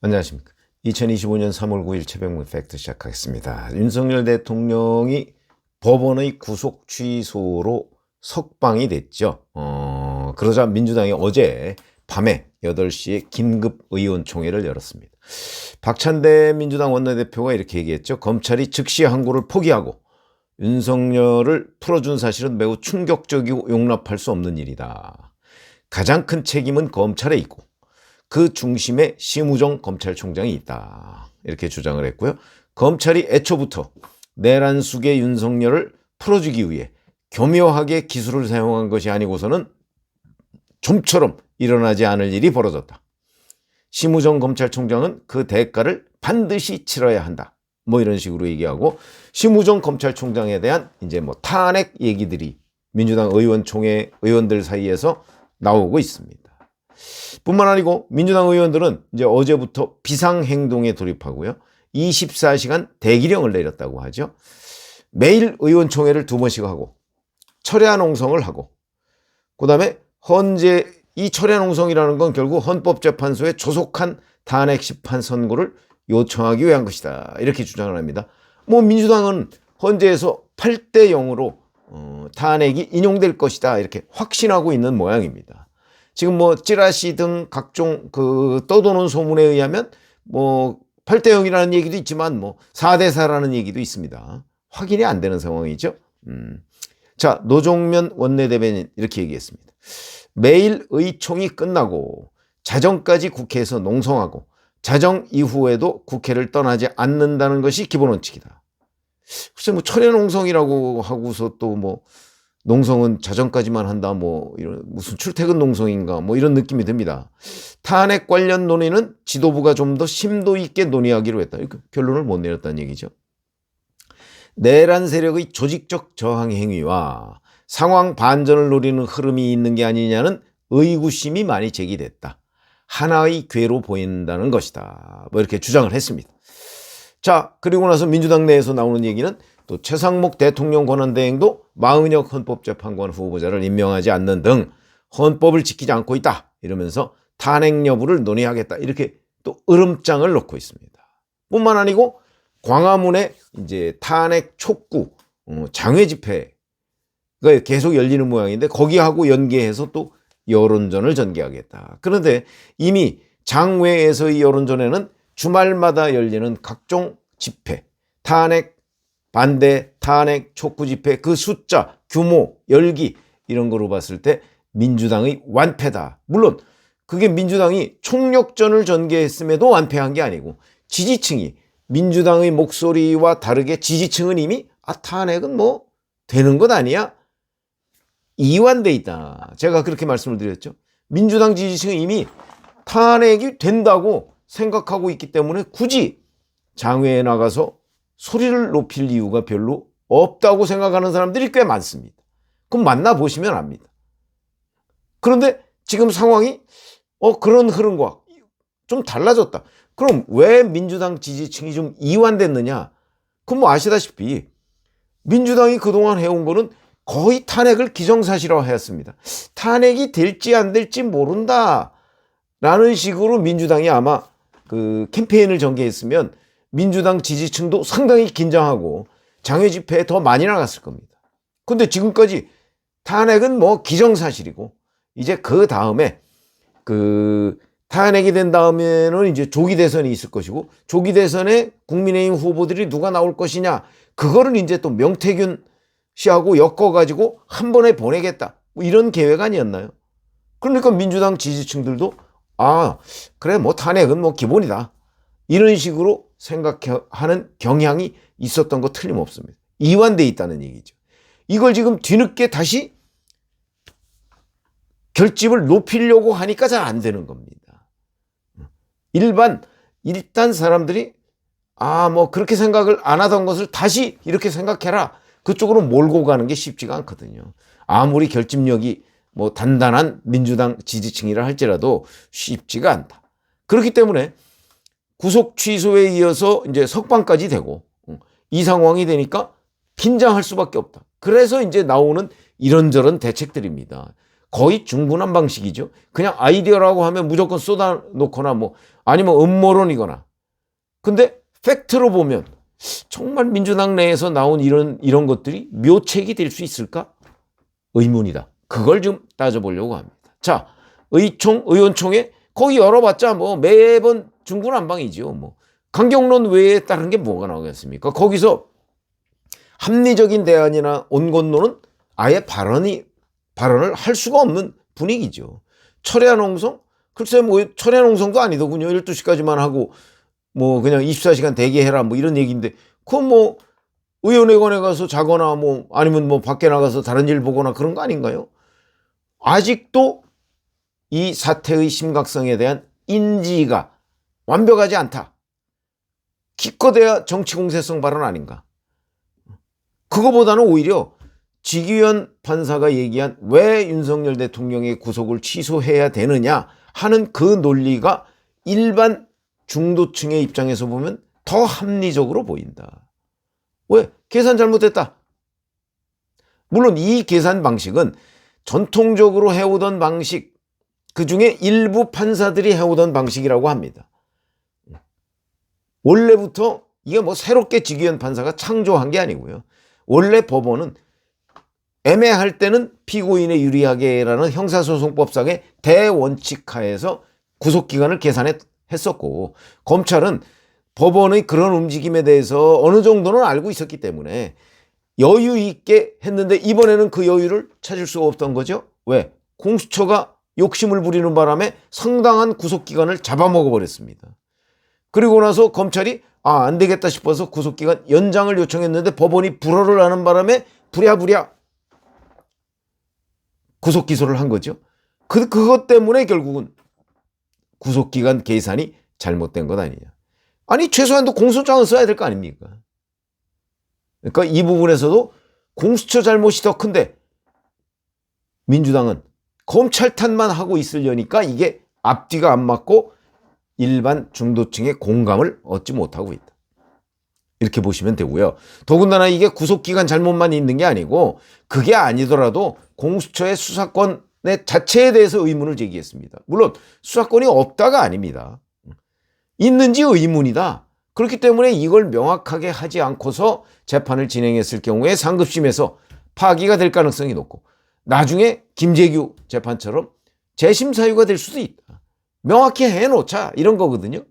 안녕하십니까. 2025년 3월 9일 최병무 팩트 시작하겠습니다. 윤석열 대통령이 법원의 구속 취소로 석방이 됐죠. 그러자 민주당이 어제 밤에 8시에 긴급 의원총회를 열었습니다. 박찬대 민주당 원내대표가 이렇게 얘기했죠. 검찰이 즉시 항고를 포기하고 윤석열을 풀어준 사실은 매우 충격적이고 용납할 수 없는 일이다. 가장 큰 책임은 검찰에 있고 그 중심에 심우정 검찰총장이 있다. 이렇게 주장을 했고요. 검찰이 애초부터 내란 속의 윤석열을 풀어주기 위해 교묘하게 기술을 사용한 것이 아니고서는 좀처럼 일어나지 않을 일이 벌어졌다. 심우정 검찰총장은 그 대가를 반드시 치러야 한다. 뭐 이런 식으로 얘기하고 심우정 검찰총장에 대한 이제 뭐 탄핵 얘기들이 민주당 의원총회 의원들 사이에서 나오고 있습니다. 뿐만 아니고 민주당 의원들은 이제 어제부터 비상행동에 돌입하고요. 24시간 대기령을 내렸다고 하죠. 매일 의원총회를 2번씩 하고 철야 농성을 하고 그다음에 헌재 이 철야 농성이라는 건 결국 헌법재판소에 조속한 탄핵 심판 선고를 요청하기 위한 것이다. 이렇게 주장을 합니다. 뭐 민주당은 헌재에서 8대 0으로 탄핵이 인용될 것이다. 이렇게 확신하고 있는 모양입니다. 지금 뭐 찌라시 등 각종 떠도는 소문에 의하면 뭐 8대 0이라는 얘기도 있지만 뭐 4대 4라는 얘기도 있습니다. 확인이 안 되는 상황이죠. 자, 노종면 원내대변인 이렇게 얘기했습니다. 매일 의총이 끝나고 자정까지 국회에서 농성하고 자정 이후에도 국회를 떠나지 않는다는 것이 기본 원칙이다. 글쎄 뭐 철야 농성이라고 하고서 또 뭐 농성은 자정까지만 한다 뭐 이런 무슨 출퇴근 농성인가 뭐 이런 느낌이 듭니다. 탄핵 관련 논의는 지도부가 좀 더 심도 있게 논의하기로 했다. 결론을 못 내렸다는 얘기죠. 내란 세력의 조직적 저항 행위와 상황 반전을 노리는 흐름이 있는 게 아니냐는 의구심이 많이 제기됐다. 하나의 궤로 보인다는 것이다. 뭐 이렇게 주장을 했습니다. 자, 그리고 나서 민주당 내에서 나오는 얘기는 또 최상목 대통령 권한대행도 마은혁 헌법재판관 후보자를 임명하지 않는 등 헌법을 지키지 않고 있다. 이러면서 탄핵 여부를 논의하겠다. 이렇게 또 으름장을 놓고 있습니다. 뿐만 아니고 광화문에 이제 탄핵 촉구 장외 집회가 계속 열리는 모양인데 거기하고 연계해서 또 여론전을 전개하겠다. 그런데 이미 장외에서의 여론전에는 주말마다 열리는 각종 집회, 탄핵 반대, 탄핵 촉구 집회 그 숫자, 규모, 열기 이런 거로 봤을 때 민주당의 완패다. 물론 그게 민주당이 총력전을 전개했음에도 완패한 게 아니고 지지층이 민주당의 목소리와 다르게 지지층은 이미 탄핵은 뭐 되는 것 아니야? 이완돼 있다. 제가 그렇게 말씀을 드렸죠. 민주당 지지층은 이미 탄핵이 된다고 생각하고 있기 때문에 굳이 장외에 나가서 소리를 높일 이유가 별로 없다고 생각하는 사람들이 꽤 많습니다. 그럼 만나보시면 압니다. 그런데 지금 상황이 그런 흐름과 좀 달라졌다. 그럼 왜 민주당 지지층이 좀 이완됐느냐? 그럼 뭐 아시다시피 민주당이 그동안 해온 거는 거의 탄핵을 기정사실화했습니다. 탄핵이 될지 안 될지 모른다 라는 식으로 민주당이 아마 그 캠페인을 전개했으면 민주당 지지층도 상당히 긴장하고 장외 집회에 더 많이 나갔을 겁니다. 근데 지금까지 탄핵은 뭐 기정사실이고 이제 그 다음에 탄핵이 된 다음에는 이제 조기 대선이 있을 것이고 조기 대선에 국민의힘 후보들이 누가 나올 것이냐 그거를 이제 또 명태균 씨하고 엮어가지고 한 번에 보내겠다 뭐 이런 계획 아니었나요? 그러니까 민주당 지지층들도 그래 뭐 탄핵은 뭐 기본이다 이런 식으로 생각하는 경향이 있었던 거 틀림없습니다. 이완돼 있다는 얘기죠. 이걸 지금 뒤늦게 다시 결집을 높이려고 하니까 잘 안 되는 겁니다. 일단 사람들이 뭐 그렇게 생각을 안 하던 것을 다시 이렇게 생각해라. 그쪽으로 몰고 가는 게 쉽지가 않거든요. 아무리 결집력이 뭐 단단한 민주당 지지층이라 할지라도 쉽지가 않다. 그렇기 때문에 구속 취소에 이어서 이제 석방까지 되고 이 상황이 되니까 긴장할 수밖에 없다. 그래서 이제 나오는 이런저런 대책들입니다. 거의 중분한 방식이죠. 그냥 아이디어라고 하면 무조건 쏟아놓거나 뭐 아니면 음모론이거나. 근데 팩트로 보면 정말 민주당 내에서 나온 이런 것들이 묘책이 될 수 있을까? 의문이다. 그걸 좀 따져보려고 합니다. 자, 의원총회 거기 열어봤자 뭐 매번 중구난방이죠. 뭐 강경론 외에 다른 게 뭐가 나오겠습니까? 거기서 합리적인 대안이나 온건론은 아예 발언을 할 수가 없는 분위기죠. 철야농성? 글쎄 뭐 철야농성도 아니더군요. 12시까지만 하고 뭐 그냥 24시간 대기해라 뭐 이런 얘기인데 그건 뭐 의원회관에 가서 자거나 뭐 아니면 뭐 밖에 나가서 다른 일 보거나 그런 거 아닌가요? 아직도 이 사태의 심각성에 대한 인지가 완벽하지 않다. 기껏해야 정치 공세성 발언 아닌가. 그거보다는 오히려 지기현 판사가 얘기한 왜 윤석열 대통령의 구속을 취소해야 되느냐 하는 그 논리가 일반 중도층의 입장에서 보면 더 합리적으로 보인다. 왜? 계산 잘못했다. 물론 이 계산 방식은 전통적으로 해오던 방식, 그중에 일부 판사들이 해오던 방식이라고 합니다. 원래부터 이게 뭐 새롭게 지기현 판사가 창조한 게 아니고요. 원래 법원은 애매할 때는 피고인에 유리하게라는 형사소송법상의 대원칙하에서 구속기간을 계산했었고, 검찰은 법원의 그런 움직임에 대해서 어느 정도는 알고 있었기 때문에 여유 있게 했는데 이번에는 그 여유를 찾을 수가 없던 거죠. 왜? 공수처가 욕심을 부리는 바람에 상당한 구속기간을 잡아먹어 버렸습니다. 그리고 나서 검찰이 안 되겠다 싶어서 구속기간 연장을 요청했는데 법원이 불허를 하는 바람에 부랴부랴 구속기소를 한 거죠. 그것 때문에 결국은 구속기간 계산이 잘못된 것 아니냐. 아니 최소한도 공소장은 써야 될 거 아닙니까? 그러니까 이 부분에서도 공수처 잘못이 더 큰데 민주당은 검찰 탓만 하고 있으려니까 이게 앞뒤가 안 맞고 일반 중도층의 공감을 얻지 못하고 있다. 이렇게 보시면 되고요. 더군다나 이게 구속기간 잘못만 있는 게 아니고 그게 아니더라도 공수처의 수사권 자체에 대해서 의문을 제기했습니다. 물론 수사권이 없다가 아닙니다. 있는지 의문이다. 그렇기 때문에 이걸 명확하게 하지 않고서 재판을 진행했을 경우에 상급심에서 파기가 될 가능성이 높고 나중에 김재규 재판처럼 재심 사유가 될 수도 있다. 명확히 해놓자 이런 거거든요.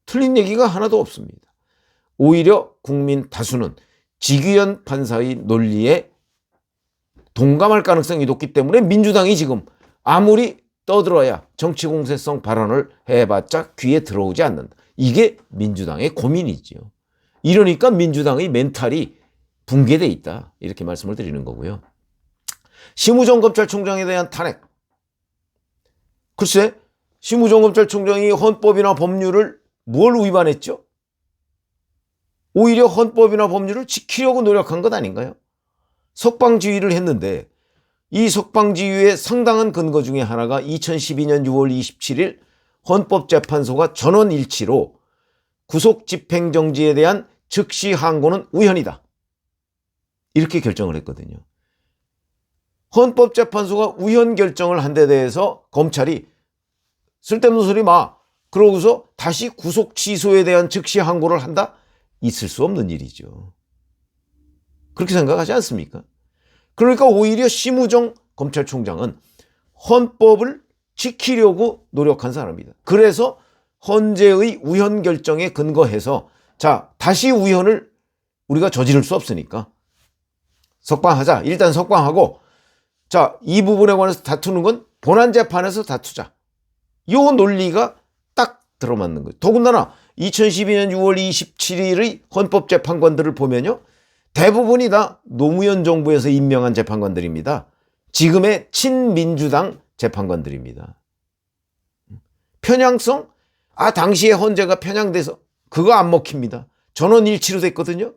틀린 얘기가 하나도 없습니다. 오히려 국민 다수는 지기현 판사의 논리에 동감할 가능성이 높기 때문에 민주당이 지금 아무리 떠들어야 정치 공세성 발언을 해봤자 귀에 들어오지 않는다. 이게 민주당의 고민이지요. 이러니까 민주당의 멘탈이 붕괴돼 있다. 이렇게 말씀을 드리는 거고요. 심우정 검찰총장에 대한 탄핵. 글쎄 심우정 검찰총장이 헌법이나 법률을 뭘 위반했죠? 오히려 헌법이나 법률을 지키려고 노력한 것 아닌가요? 석방지휘를 했는데 이 석방지휘의 상당한 근거 중에 하나가 2012년 6월 27일 헌법재판소가 전원일치로 구속집행정지에 대한 즉시 항고는 우현이다. 이렇게 결정을 했거든요. 헌법재판소가 우현 결정을 한 데 대해서 검찰이 쓸데없는 소리 마. 그러고서 다시 구속 취소에 대한 즉시 항고를 한다? 있을 수 없는 일이죠. 그렇게 생각하지 않습니까? 그러니까 오히려 심우정 검찰총장은 헌법을 지키려고 노력한 사람이다. 그래서 헌재의 우현 결정에 근거해서 자, 다시 우현을 우리가 저지를 수 없으니까 석방하자. 일단 석방하고 자, 이 부분에 관해서 다투는 건 본안재판에서 다투자. 이 논리가 딱 들어맞는 거예요. 더군다나 2012년 6월 27일의 헌법재판관들을 보면요. 대부분이 다 노무현 정부에서 임명한 재판관들입니다. 지금의 친민주당 재판관들입니다. 편향성? 당시에 헌재가 편향돼서 그거 안 먹힙니다. 전원일치로 됐거든요.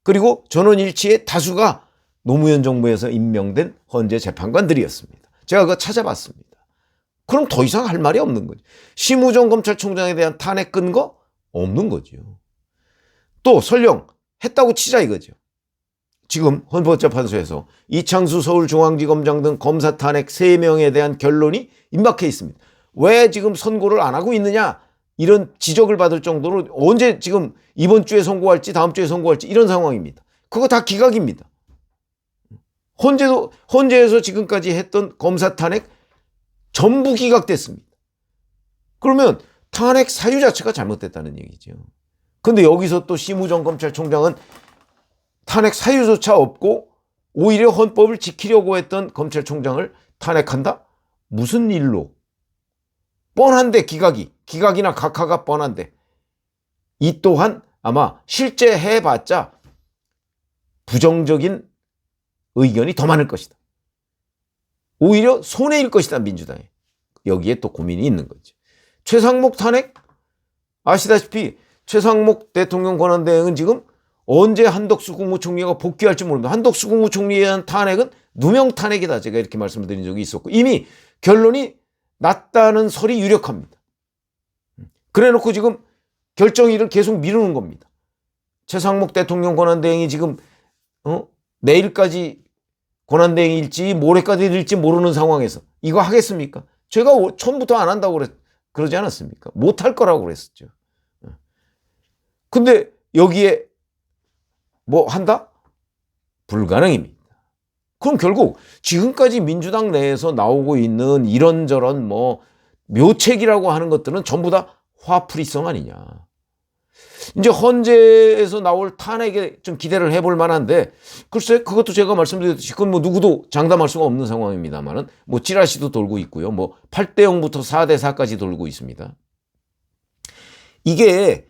그리고 전원일치의 다수가 노무현 정부에서 임명된 헌재 재판관들이었습니다. 제가 그거 찾아봤습니다. 그럼 더 이상 할 말이 없는 거죠. 심우정 검찰총장에 대한 탄핵 근거? 없는 거죠. 또 설령 했다고 치자 이거죠. 지금 헌법재판소에서 이창수 서울중앙지검장 등 검사 탄핵 3명에 대한 결론이 임박해 있습니다. 왜 지금 선고를 안 하고 있느냐, 이런 지적을 받을 정도로 언제 지금 이번 주에 선고할지 다음 주에 선고할지 이런 상황입니다. 그거 다 기각입니다. 헌재에서 지금까지 했던 검사 탄핵 전부 기각됐습니다. 그러면 탄핵 사유 자체가 잘못됐다는 얘기죠. 근데 여기서 또 심우정 검찰총장은 탄핵 사유조차 없고 오히려 헌법을 지키려고 했던 검찰총장을 탄핵한다? 무슨 일로? 뻔한데 기각이나 각하가 뻔한데, 이 또한 아마 실제 해봤자 부정적인 의견이 더 많을 것이다. 오히려 손해일 것이다, 민주당에. 여기에 또 고민이 있는 거죠. 최상목 탄핵? 아시다시피 최상목 대통령 권한대행은 지금 언제 한덕수 국무총리가 복귀할지 모릅니다. 한덕수 국무총리에 대한 탄핵은 누명 탄핵이다, 제가 이렇게 말씀을 드린 적이 있었고, 이미 결론이 났다는 설이 유력합니다. 그래놓고 지금 결정일을 계속 미루는 겁니다. 최상목 대통령 권한대행이 지금 내일까지 권한대행일지 모레까지 될지 모르는 상황에서 이거 하겠습니까? 제가 처음부터 안 한다고 그러지 않았습니까? 못할 거라고 그랬었죠. 근데 여기에 뭐 한다? 불가능입니다. 그럼 결국 지금까지 민주당 내에서 나오고 있는 이런저런 뭐 묘책이라고 하는 것들은 전부 다 화풀이성 아니냐. 이제 헌재에서 나올 탄핵에 좀 기대를 해볼 만한데, 글쎄 그것도 제가 말씀드렸듯이 그건 뭐 누구도 장담할 수가 없는 상황입니다만은 뭐 찌라시도 돌고 있고요. 뭐 8대 0부터 4대 4까지 돌고 있습니다. 이게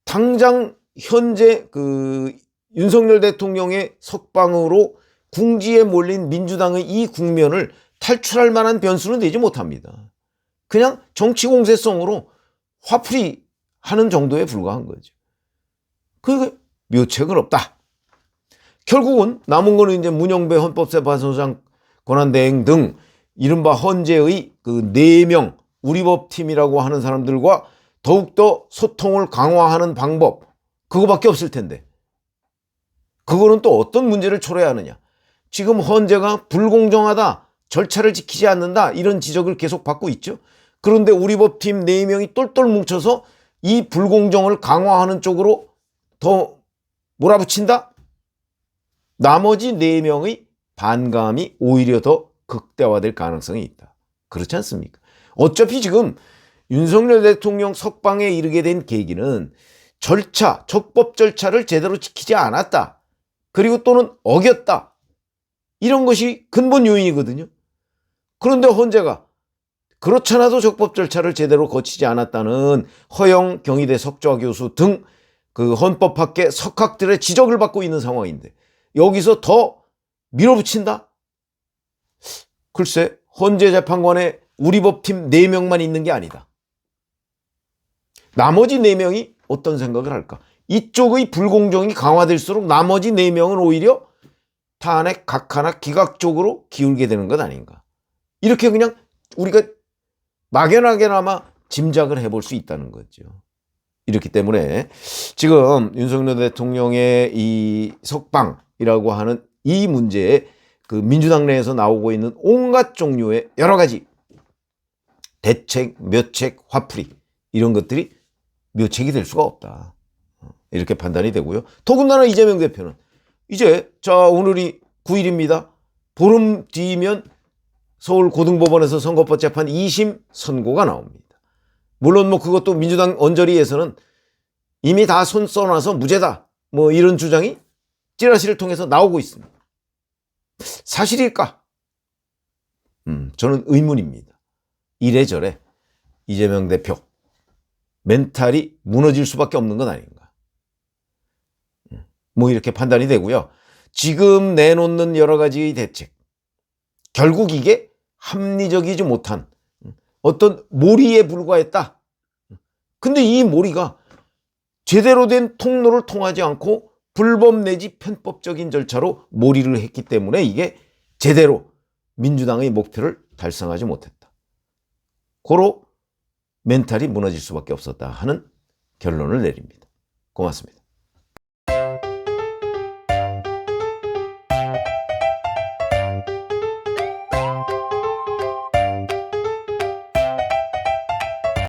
당장 현재 그 윤석열 대통령의 석방으로 궁지에 몰린 민주당의 이 국면을 탈출할 만한 변수는 되지 못합니다. 그냥 정치 공세성으로 화풀이 하는 정도에 불과한 거죠. 그러니까 묘책은 없다. 결국은 남은 거는 이제 문영배 헌법재판소장 권한대행 등 이른바 헌재의 그 4명 우리법팀이라고 하는 사람들과 더욱더 소통을 강화하는 방법, 그거밖에 없을 텐데, 그거는 또 어떤 문제를 초래해야 하느냐. 지금 헌재가 불공정하다, 절차를 지키지 않는다, 이런 지적을 계속 받고 있죠. 그런데 우리법팀 4명이 똘똘 뭉쳐서 이 불공정을 강화하는 쪽으로 더 몰아붙인다? 나머지 4명의 반감이 오히려 더 극대화될 가능성이 있다. 그렇지 않습니까? 어차피 지금 윤석열 대통령 석방에 이르게 된 계기는 절차, 적법 절차를 제대로 지키지 않았다, 그리고 또는 어겼다, 이런 것이 근본 요인이거든요. 그런데 헌재가 그렇잖아도 적법 절차를 제대로 거치지 않았다는 허영 경희대 석좌 교수 등 그 헌법학계 석학들의 지적을 받고 있는 상황인데 여기서 더 밀어붙인다? 글쎄, 헌재 재판관에 우리법팀 4명만 있는 게 아니다. 나머지 4명이 어떤 생각을 할까? 이쪽의 불공정이 강화될수록 나머지 4명은 오히려 탄핵, 각하나 기각 쪽으로 기울게 되는 것 아닌가. 이렇게 그냥 우리가 막연하게나마 짐작을 해볼 수 있다는 거죠. 이렇기 때문에 지금 윤석열 대통령의 이 석방이라고 하는 이 문제에 그 민주당 내에서 나오고 있는 온갖 종류의 여러 가지 대책, 묘책, 화풀이, 이런 것들이 묘책이 될 수가 없다, 이렇게 판단이 되고요. 더군다나 이재명 대표는 이제 오늘이 9일입니다. 보름 뒤면 서울고등법원에서 선거법 재판 2심 선고가 나옵니다. 물론 뭐 그것도 민주당 언저리에서는 이미 다 손 써놔서 무죄다, 뭐 이런 주장이 찌라시를 통해서 나오고 있습니다. 사실일까? 저는 의문입니다. 이래저래 이재명 대표 멘탈이 무너질 수밖에 없는 건 아닌가, 뭐 이렇게 판단이 되고요. 지금 내놓는 여러 가지의 대책, 결국 이게 합리적이지 못한 어떤 몰이에 불과했다. 근데 이 몰이가 제대로 된 통로를 통하지 않고 불법 내지 편법적인 절차로 몰이를 했기 때문에 이게 제대로 민주당의 목표를 달성하지 못했다. 고로 멘탈이 무너질 수밖에 없었다 하는 결론을 내립니다. 고맙습니다.